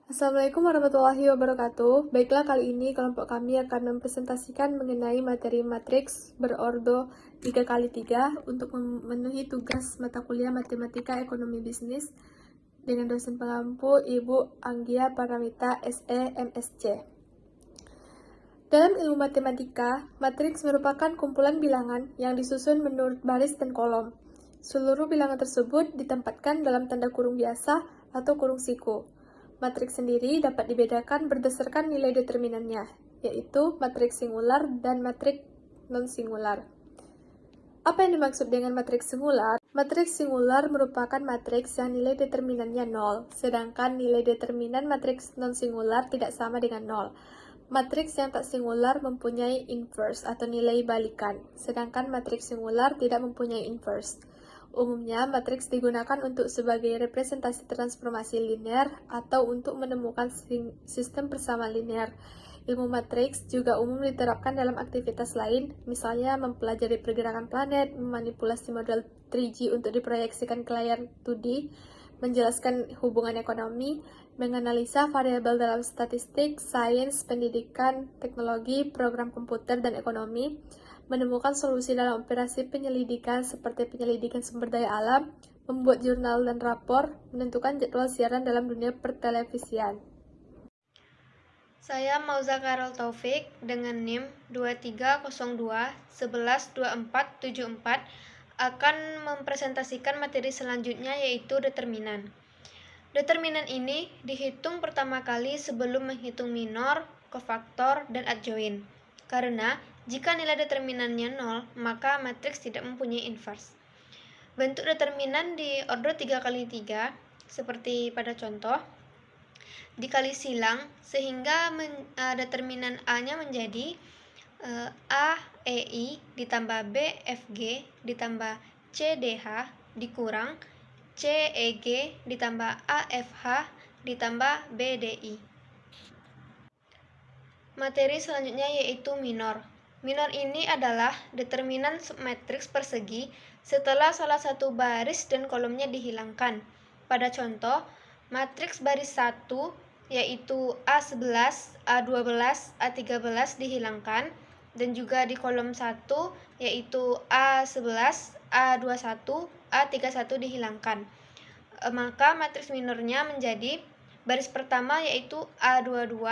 Assalamualaikum warahmatullahi wabarakatuh. Baiklah, kali ini kelompok kami akan mempresentasikan mengenai materi matriks berordo 3x3 untuk memenuhi tugas mata kuliah Matematika Ekonomi Bisnis dengan dosen pengampu Ibu Anggia Paramita SE MSc. Dalam ilmu matematika, matriks merupakan kumpulan bilangan yang disusun menurut baris dan kolom. Seluruh bilangan tersebut ditempatkan dalam tanda kurung biasa atau kurung siku. Matriks sendiri dapat dibedakan berdasarkan nilai determinannya, yaitu matriks singular dan matriks non-singular. Apa yang dimaksud dengan matriks singular? Matriks singular merupakan matriks yang nilai determinannya 0, sedangkan nilai determinan matriks non-singular tidak sama dengan 0. Matriks yang tak singular mempunyai inverse atau nilai balikan, sedangkan matriks singular tidak mempunyai inverse. Umumnya, matriks digunakan untuk sebagai representasi transformasi linear atau untuk menemukan sistem persamaan linear. Ilmu matriks juga umum diterapkan dalam aktivitas lain, misalnya mempelajari pergerakan planet, memanipulasi model 3G untuk diproyeksikan ke layar 2D, menjelaskan hubungan ekonomi, menganalisa variabel dalam statistik, sains, pendidikan, teknologi, program komputer, dan ekonomi, menemukan solusi dalam operasi penyelidikan seperti penyelidikan sumber daya alam, membuat jurnal dan rapor, menentukan jadwal siaran dalam dunia pertelevisian. Saya Mauza Karel Taufik dengan NIM 2302112474 akan mempresentasikan materi selanjutnya, yaitu determinan. Determinan ini dihitung pertama kali sebelum menghitung minor, kofaktor, dan adjoin. Karena jika nilai determinannya 0, maka matriks tidak mempunyai inverse. Bentuk determinan di ordo 3x3 seperti pada contoh, dikali silang sehingga determinan A-nya menjadi A EI ditambah B FG ditambah C DH dikurang C EG ditambah A FH ditambah B DI. Materi selanjutnya yaitu minor. Minor ini adalah determinan submatriks persegi setelah salah satu baris dan kolomnya dihilangkan. Pada contoh, matriks baris 1 yaitu A11, A12, A13 dihilangkan, dan juga di kolom 1 yaitu A11, A21, A31 dihilangkan. Maka matriks minornya menjadi baris pertama yaitu A22,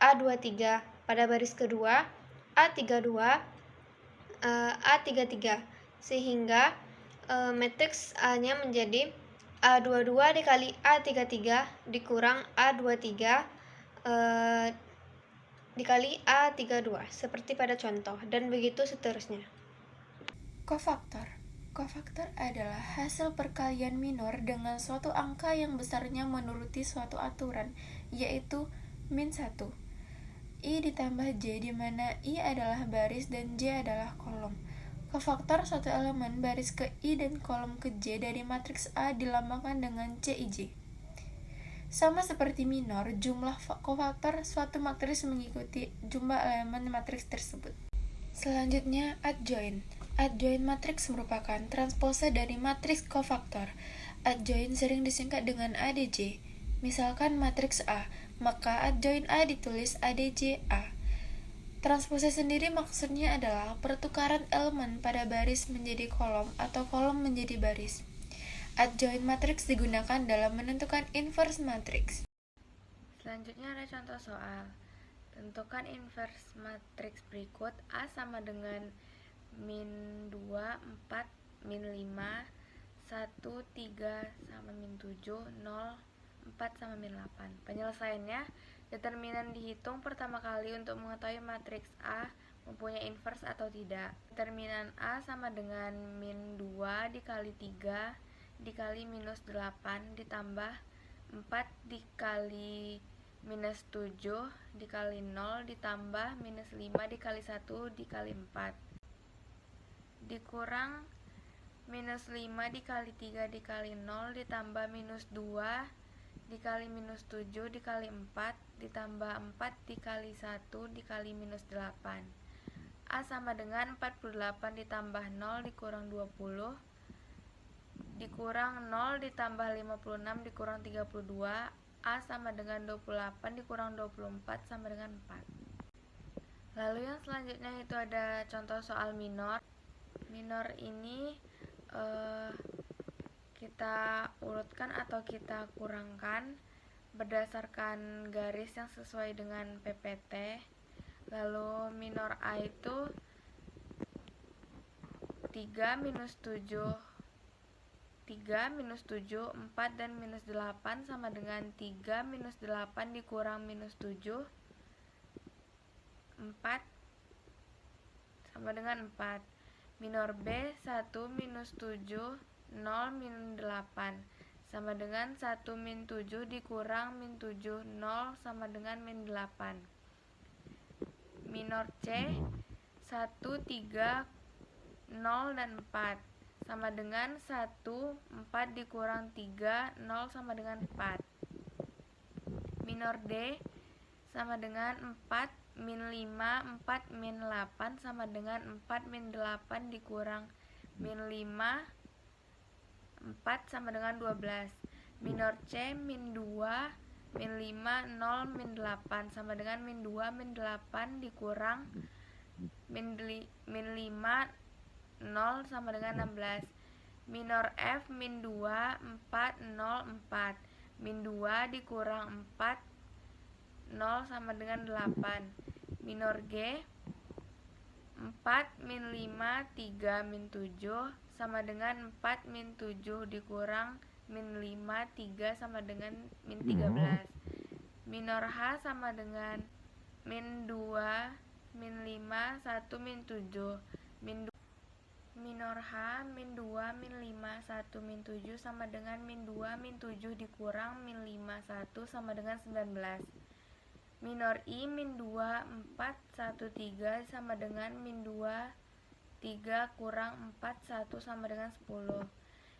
A23, pada baris kedua A32, A33, sehingga matriks A-nya menjadi A22 dikali A33 dikurang A23 dikali A32, seperti pada contoh, dan begitu seterusnya. Kofaktor. Kofaktor adalah hasil perkalian minor dengan suatu angka yang besarnya menuruti suatu aturan, yaitu -1. I ditambah J, di mana I adalah baris dan J adalah kolom. Kofaktor suatu elemen baris ke I dan kolom ke J dari matriks A dilambangkan dengan Cij. Sama seperti minor, jumlah kofaktor suatu matriks mengikuti jumlah elemen matriks tersebut. Selanjutnya, adjoin. Adjoin matriks merupakan transpose dari matriks kofaktor. Adjoin sering disingkat dengan ADJ. Misalkan matriks A, maka adjoin A ditulis ADJ A. Transpose sendiri maksudnya adalah pertukaran elemen pada baris menjadi kolom atau kolom menjadi baris. Adjoin matriks digunakan dalam menentukan inverse matriks. Selanjutnya ada contoh soal. Tentukan inverse matriks berikut. A sama dengan -2, 4, -5, 1, 3 sama -7, 0, 4 sama -8. Penyelesaiannya, determinan dihitung pertama kali untuk mengetahui matriks A mempunyai inverse atau tidak. Determinan A sama dengan -2 dikali 3 dikali -8 ditambah 4 dikali -7 dikali 0 ditambah -5 dikali 1 dikali 4 dikurang -5 dikali 3 dikali 0 ditambah -2 dikali -7 dikali 4 ditambah 4 dikali 1 dikali -8. A sama dengan 48 ditambah 0 dikurang 20 dikurang 0 ditambah 56 dikurang 32 A sama dengan 28 dikurang 24 sama dengan 4. Lalu yang selanjutnya itu ada contoh soal minor. Minor ini kita urutkan atau kita kurangkan berdasarkan garis yang sesuai dengan PPT. Lalu minor A itu 3, minus 7, 4, dan minus 8 sama dengan 3 minus 8 dikurang minus 7, 4 sama dengan 4. Minor B 1 minus 7, 0 min 8 sama dengan 1 min 7 dikurang min 7, 0 sama dengan min 8. Minor C 1, 3, 0, dan 4 sama dengan 1, 4 dikurang 3, 0 sama dengan 4. Minor D sama dengan 4 min 5, 4 min 8 sama dengan 4 min 8 dikurang min 5, 4 sama dengan 12. Minor C min 2, min 5, 0, min 8 sama dengan min 2, min 8 dikurang min 5, 0 sama dengan 16. Minor F min 2, 4, 0, 4. Min 2 dikurang 4, 0 sama dengan 8. Minor G 4 min 5, 3 min 7 sama dengan 4 min 7 dikurang min 5, 3 sama dengan min 13. Minor H sama dengan min 2, min 5, 1 min 7. Minor H min 2, min 5, 1 min 7 sama dengan min 2, min 7 dikurang min 5, 1 sama dengan 19. Minor I min 2, 4, 1, 3 sama dengan min 2, 3 kurang 4, 1 sama dengan 10.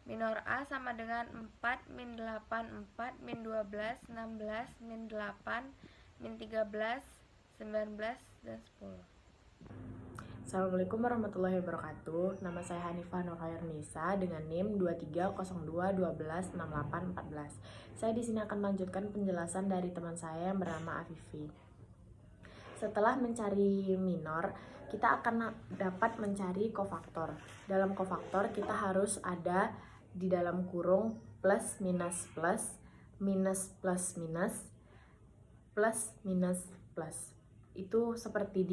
Minor A sama dengan 4, min 8, 4, min 12, 16, min 8, min 13, 19, dan 10. Assalamualaikum warahmatullahi wabarakatuh. Nama saya Hanifah Nurhairnisa dengan NIM 2302126814. Saya di sini akan melanjutkan penjelasan dari teman saya yang bernama Afifi. Setelah mencari minor, kita akan dapat mencari kofaktor. Dalam kofaktor kita harus ada di dalam kurung plus minus plus, minus plus minus, plus minus plus. Itu seperti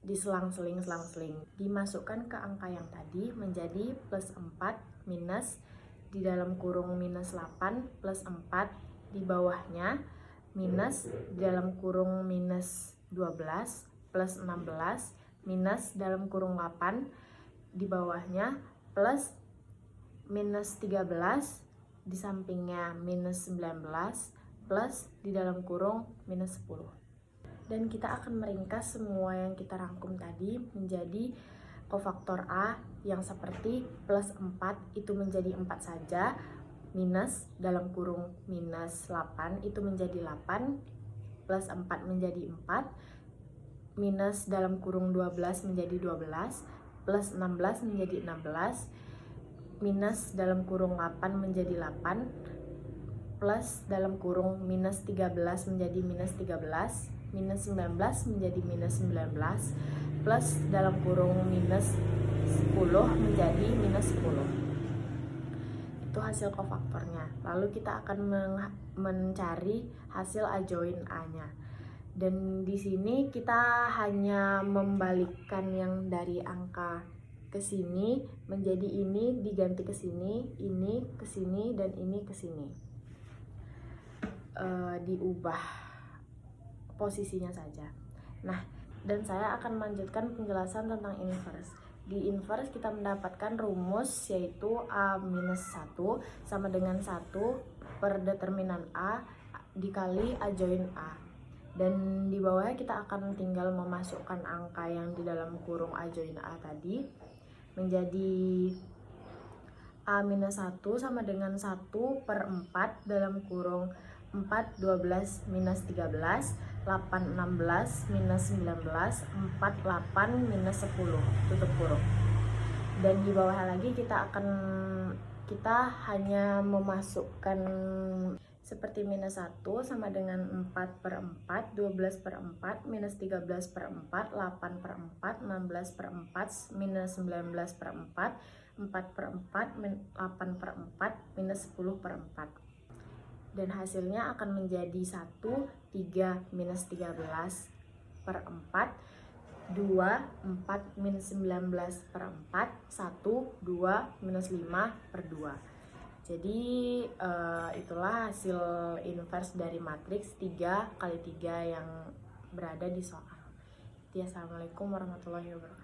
diselang-seling, dimasukkan ke angka yang tadi menjadi plus 4 minus di dalam kurung minus 8 plus 4 di bawahnya minus di dalam kurung minus 12 plus 16 minus dalam kurung 8 di bawahnya plus minus 13 di sampingnya minus 19 plus di dalam kurung minus 10. Dan kita akan meringkas semua yang kita rangkum tadi menjadi kofaktor A yang seperti plus 4 itu menjadi 4 saja, minus dalam kurung minus 8 itu menjadi 8, plus 4 menjadi 4, minus dalam kurung 12 menjadi 12, plus 16 menjadi 16, minus dalam kurung 8 menjadi 8, plus dalam kurung minus 13 menjadi minus 13, minus 19 menjadi minus 19, plus dalam kurung minus 10 menjadi minus 10. Itu hasil kofaktornya. Lalu kita akan mencari hasil adjoint A-nya. Dan di sini kita hanya membalikkan yang dari angka ke sini menjadi ini diganti ke sini, ini ke sini, dan ini ke sini. Diubah posisinya saja. Nah, dan saya akan melanjutkan penjelasan tentang inverse. Di inverse kita mendapatkan rumus yaitu A-1 sama dengan 1 per determinan A dikali adjoint A. Dan di bawahnya kita akan tinggal memasukkan angka yang di dalam kurung adjoint A tadi menjadi A-1 sama dengan 1 per 4 dalam kurung 4, 12, minus 13, 8, 16, minus 19, 4, 8, minus 10, tutup kurung. Dan di bawah lagi kita hanya memasukkan Seperti minus 1 sama dengan 4 per 4, 12 per 4, minus 13 per 4, 8 per 4, 16 per 4, minus 19 per 4, 4 per 4, 8 per 4, minus 10 per 4. Dan hasilnya akan menjadi 1, 3, minus 13 per 4, 2, 4, minus 19 per 4, 1, 2, minus 5 per 2. Jadi itulah hasil inverse dari matriks 3 kali 3 yang berada di soal. Assalamualaikum warahmatullahi wabarakatuh.